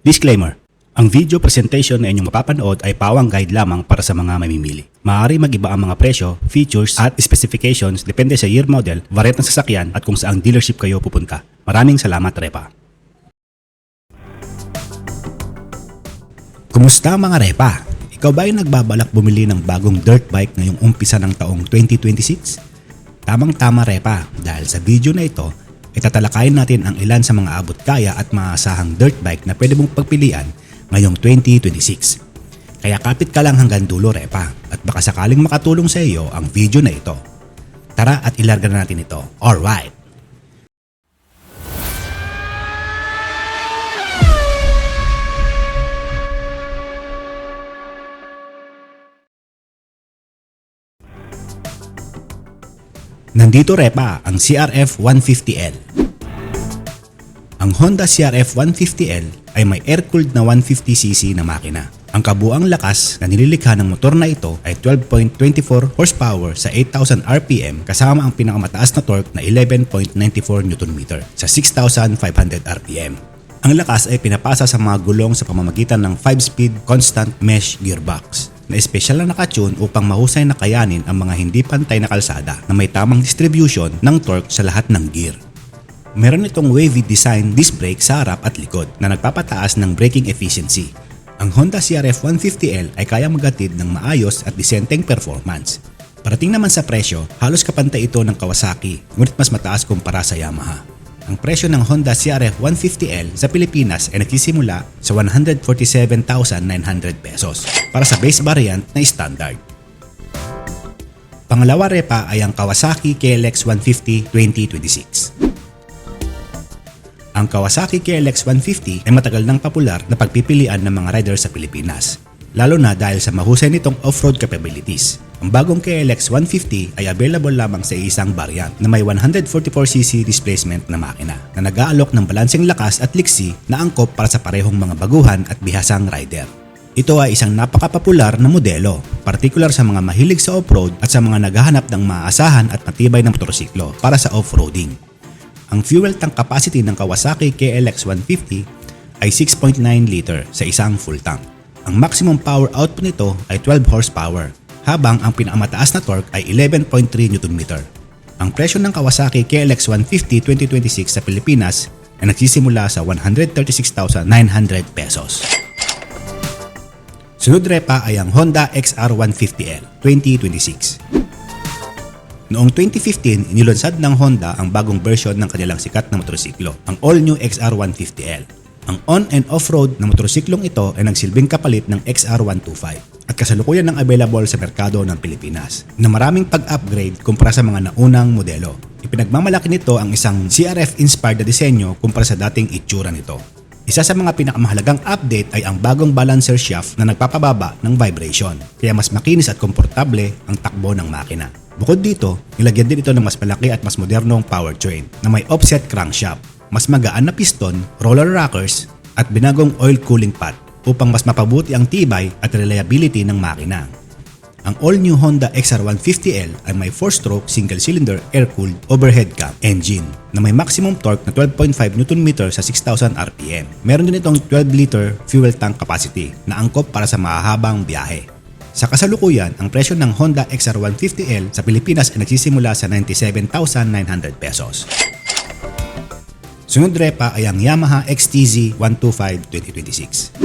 Disclaimer: ang video presentation na inyong mapapanood ay pawang guide lamang para sa mga mamimili. Maaari mag-iba ang mga presyo, features at specifications depende sa year model, variant ng sasakyan at kung saang dealership kayo pupunta. Maraming salamat, Repa. Kumusta mga Repa? Ikaw ba ay nagbabalak bumili ng bagong dirt bike ngayong umpisa ng taong 2026? Tamang-tama Repa, dahil sa video na ito, itatalakayin natin ang ilan sa mga abot kaya at maasahang dirt bike na pwede mong pagpilian ngayong 2026. Kaya kapit ka lang hanggang dulo Repa at baka sakaling makatulong sa iyo ang video na ito. Tara at ilarga na natin ito. Alright! Nandito Repa ang CRF 150L. Ang Honda CRF 150L ay may air-cooled na 150cc na makina. Ang kabuang lakas na nililikha ng motor na ito ay 12.24 horsepower sa 8,000 RPM kasama ang pinakamataas na torque na 11.94 Nm sa 6,500 RPM. Ang lakas ay pinapasa sa mga gulong sa pamamagitan ng 5-speed constant mesh gearbox na espesyal na nakatune upang mahusay na kayanin ang mga hindi pantay na kalsada na may tamang distribution ng torque sa lahat ng gear. Meron itong wavy design disc brake sa harap at likod na nagpapataas ng braking efficiency. Ang Honda CRF 150L ay kaya magatid ng maayos at disenteng performance. Parating naman sa presyo, halos kapantay ito ng Kawasaki, ngunit mas mataas kumpara sa Yamaha. Ang presyo ng Honda CRF 150L sa Pilipinas ay nagsisimula sa 147,900 pesos para sa base variant na standard. Pangalawa Repa ay ang Kawasaki KLX 150 2026. Ang Kawasaki KLX 150 ay matagal nang popular na pagpipilian ng mga rider sa Pilipinas, lalo na dahil sa mahusay nitong off-road capabilities. Ang bagong KLX 150 ay available lamang sa isang variant na may 144cc displacement na makina na nag-aalok ng balanseng lakas at liksi na angkop para sa parehong mga baguhan at bihasang rider. Ito ay isang napakapopular na modelo, partikular sa mga mahilig sa off-road at sa mga naghahanap ng maaasahan at matibay na motorsiklo para sa off-roading. Ang fuel tank capacity ng Kawasaki KLX 150 ay 6.9 liter sa isang full tank. Ang maximum power output nito ay 12 horsepower, habang ang pinakamataas na torque ay 11.3 Nm. Ang presyo ng Kawasaki KLX 150 2026 sa Pilipinas ay nagsisimula sa 136,900 pesos. Sunod Repa ay ang Honda XR 150L 2026. Noong 2015, inilunsad ng Honda ang bagong version ng kanilang sikat na motorsiklo, ang all-new XR 150L. Ang on- and off-road na motorsiklong ito ay nagsilbing kapalit ng XR 125 at kasalukuyan ng available sa merkado ng Pilipinas na maraming pag-upgrade kumpara sa mga naunang modelo. Ipinagmamalaki nito ang isang CRF-inspired na disenyo kumpara sa dating itsura nito. Isa sa mga pinakamahalagang update ay ang bagong balancer shaft na nagpapababa ng vibration, kaya mas makinis at komportable ang takbo ng makina. Bukod dito, nilagyan din ito ng mas malaki at mas modernong powertrain na may offset crankshaft, mas magaan na piston, roller rockers at binagong oil cooling pad upang mas mapabuti ang tibay at reliability ng makina. Ang all-new Honda XR 150L ay may 4-stroke single-cylinder air-cooled overhead cam engine na may maximum torque na 12.5 Nm sa 6,000 RPM. Meron din itong 12-liter fuel tank capacity na angkop para sa mahahabang biyahe. Sa kasalukuyan, ang presyo ng Honda XR 150L sa Pilipinas ay nagsisimula sa 97,900 pesos. Sunod Repa ay ang Yamaha XTZ 125 2026.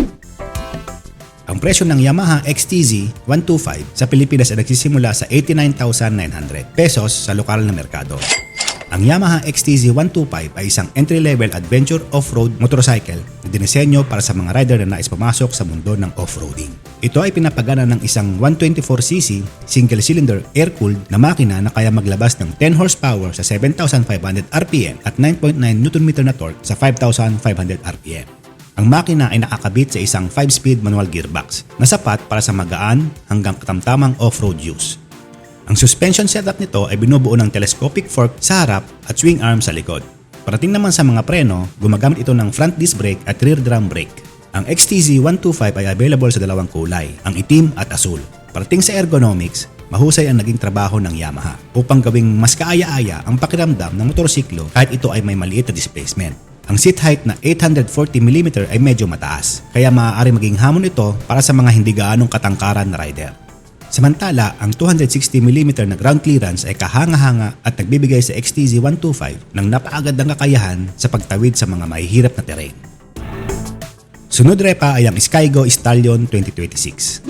Ang presyo ng Yamaha XTZ 125 sa Pilipinas ay nagsisimula sa 89,900 pesos sa lokal na merkado. Ang Yamaha XTZ 125 ay isang entry-level adventure off-road motorcycle na dinisenyo para sa mga rider na nais pumasok sa mundo ng off-roading. Ito ay pinapagana ng isang 124cc single-cylinder air-cooled na makina na kaya maglabas ng 10 horsepower sa 7,500 RPM at 9.9 Nm na torque sa 5,500 RPM. Ang makina ay nakakabit sa isang 5-speed manual gearbox na sapat para sa magaan hanggang katamtamang off-road use. Ang suspension setup nito ay binubuo ng telescopic fork sa harap at swing arm sa likod. Parating naman sa mga preno, gumagamit ito ng front disc brake at rear drum brake. Ang XTZ 125 ay available sa dalawang kulay, ang itim at asul. Parating sa ergonomics, mahusay ang naging trabaho ng Yamaha upang gawing mas kaaya-aya ang pakiramdam ng motorsiklo kahit ito ay may maliit na displacement. Ang seat height na 840mm ay medyo mataas, kaya maaari maging hamon ito para sa mga hindi gaanong katangkaran na rider. Samantala, ang 260mm na ground clearance ay kahanga-hanga at nagbibigay sa XTZ125 ng napakagandang kakayahan sa pagtawid sa mga mahihirap na terrain. Sunod repa ay ang Skygo Stallion 2026.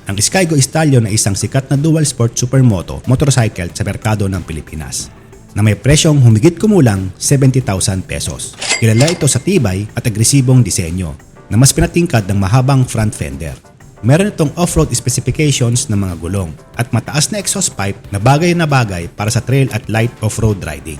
Ang Skygo Stallion ay isang sikat na dual sport supermoto motorcycle sa merkado ng Pilipinas na may presyong humigit kumulang 70,000 pesos. Kilala ito sa tibay at agresibong disenyo na mas pinatingkad ng mahabang front fender. Meron itong off-road specifications ng mga gulong at mataas na exhaust pipe na bagay para sa trail at light off-road riding.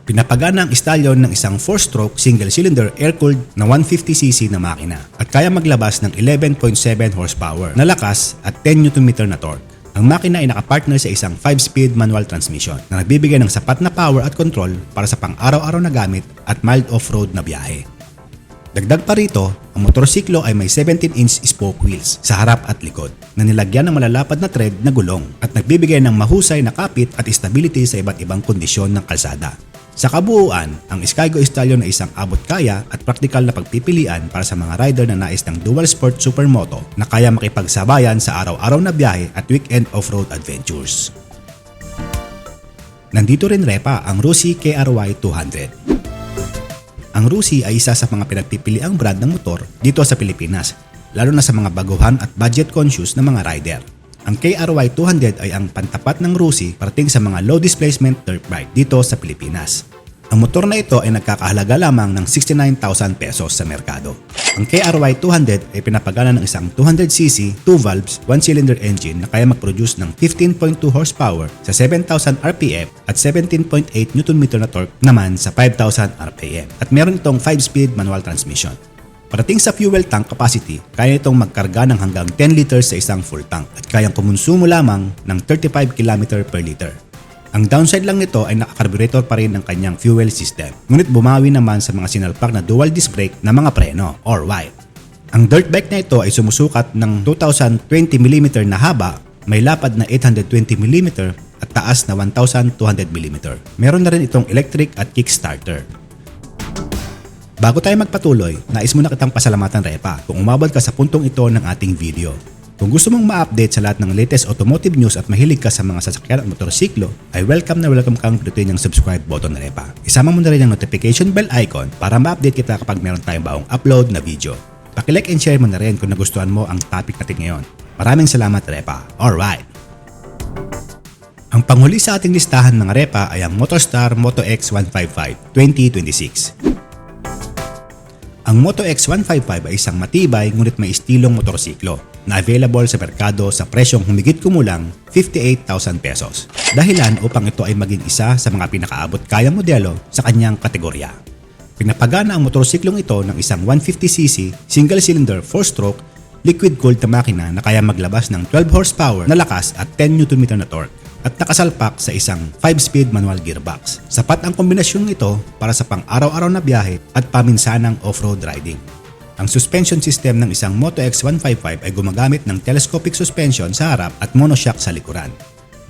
Pinapagana ang Stallion ng isang 4-stroke single-cylinder air-cooled na 150cc na makina at kaya maglabas ng 11.7 horsepower na lakas at 10 Nm na torque. Ang makina ay nakapartner sa isang 5-speed manual transmission na nagbibigay ng sapat na power at control para sa pang-araw-araw na gamit at mild off-road na biyahe. Dagdag pa rito, ang motorsiklo ay may 17-inch spoke wheels sa harap at likod na nilagyan ng malalapad na tread na gulong at nagbibigay ng mahusay na kapit at stability sa iba't ibang kondisyon ng kalsada. Sa kabuuan, ang Skygo Stallion ay isang abot-kaya at praktikal na pagpipilian para sa mga rider na nais ng dual sport supermoto na kaya makipagsabayan sa araw-araw na biyahe at weekend off-road adventures. Nandito rin repa ang Rusi KRY 200. Ang Rusi ay isa sa mga pinagpipiliang brand ng motor dito sa Pilipinas, lalo na sa mga baguhan at budget-conscious na mga rider. Ang KRY 200 ay ang pantapat ng Rusi parating sa mga low displacement dirt bike dito sa Pilipinas. Ang motor na ito ay nagkakahalaga lamang ng 69,000 pesos sa merkado. Ang KRY 200 ay pinapagana ng isang 200cc, 2 valves, 1-cylinder engine na kaya mag-produce ng 15.2 horsepower sa 7,000 RPM at 17.8 Nm na torque naman sa 5,000 RPM. At meron itong 5-speed manual transmission. Parating sa fuel tank capacity, kaya itong magkarga ng hanggang 10 liters sa isang full tank at kayang kumonsumo lamang ng 35 km per liter. Ang downside lang nito ay nakakarburetor pa rin ng kanyang fuel system, ngunit bumawi naman sa mga sinalpak na dual disc brake na mga preno or white. Ang dirt bike na ito ay sumusukat ng 2,020mm na haba, may lapad na 820mm at taas na 1,200mm. Meron na rin itong electric at kickstarter. Bago tayo magpatuloy, nais muna kitang pasalamatan repa kung umabot ka sa puntong ito ng ating video. Kung gusto mong ma-update sa lahat ng latest automotive news at mahilig ka sa mga sasakyan at motorsiklo, ay welcome kang pindutin yung subscribe button na repa. Isama mo na rin ang notification bell icon para ma-update kita kapag meron tayong baong upload na video. Paki-like and share mo na rin kung nagustuhan mo ang topic natin ngayon. Maraming salamat repa. Alright! Ang panghuli sa ating listahan mga repa ay ang Motostar Moto X155 2026. Ang Moto X155 ay isang matibay ngunit may estilong motorsiklo na available sa merkado sa presyong humigit kumulang 58,000 pesos. Dahilan upang ito ay maging isa sa mga pinakaabot kayang modelo sa kanyang kategorya. Pinapagana ang motorsiklong ito ng isang 150cc single-cylinder 4-stroke liquid-cooled na makina na kaya maglabas ng 12 horsepower na lakas at 10 Nm na torque at nakasalpak sa isang 5-speed manual gearbox. Sapat ang kombinasyon ito para sa pang-araw-araw na biyahe at paminsanang off-road riding. Ang suspension system ng isang Moto X155 ay gumagamit ng telescopic suspension sa harap at monoshock sa likuran.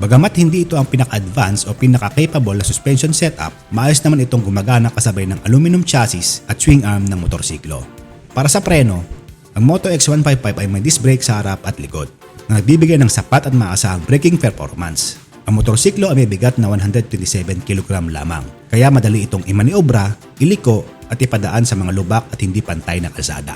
Bagamat hindi ito ang pinaka-advanced o pinaka-capable na suspension setup, maayos naman itong gumagana kasabay ng aluminum chassis at swing arm ng motorsiklo. Para sa preno, ang Moto X155 ay may disc brake sa harap at likod na nagbibigay ng sapat at maasahang braking performance. Ang motorsiklo ay may bigat na 127 kg lamang, kaya madali itong imaniobra, iliko at ipadaan sa mga lubak at hindi pantay na kalsada.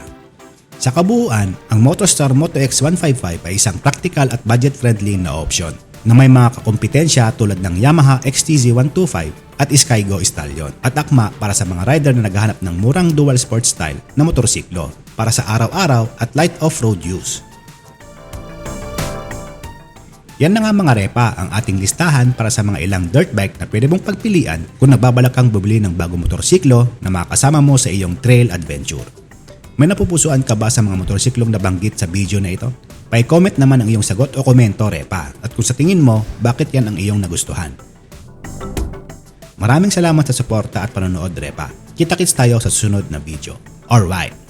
Sa kabuuan, ang Motostar Moto X155 ay isang practical at budget-friendly na option na may mga kakompetensya tulad ng Yamaha XTZ125 at Skygo Stallion at akma para sa mga rider na naghahanap ng murang dual sport style na motorsiklo para sa araw-araw at light off-road use. Yan na nga mga repa ang ating listahan para sa mga ilang dirt bike na pwede mong pagpilian kung nagbabalak kang bumili ng bagong motorsiklo na makasama mo sa iyong trail adventure. May napupusuan ka ba sa mga motorsiklong nabanggit sa video na ito? Pa-comment naman ang iyong sagot o komento repa at kung sa tingin mo, bakit yan ang iyong nagustuhan. Maraming salamat sa suporta at panonood repa. Kita-kits tayo sa susunod na video. Alright!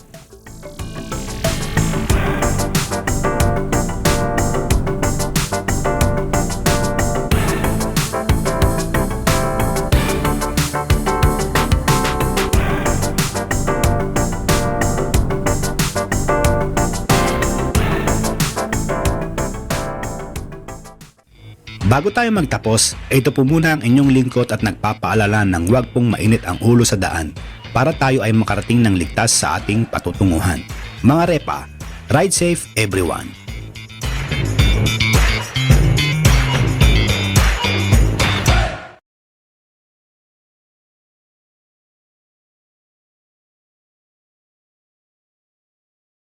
Bago tayo magtapos, ito po muna ang inyong lingkod at nagpapaalala ng huwag pong mainit ang ulo sa daan para tayo ay makarating ng ligtas sa ating patutunguhan. Mga repa, ride safe everyone!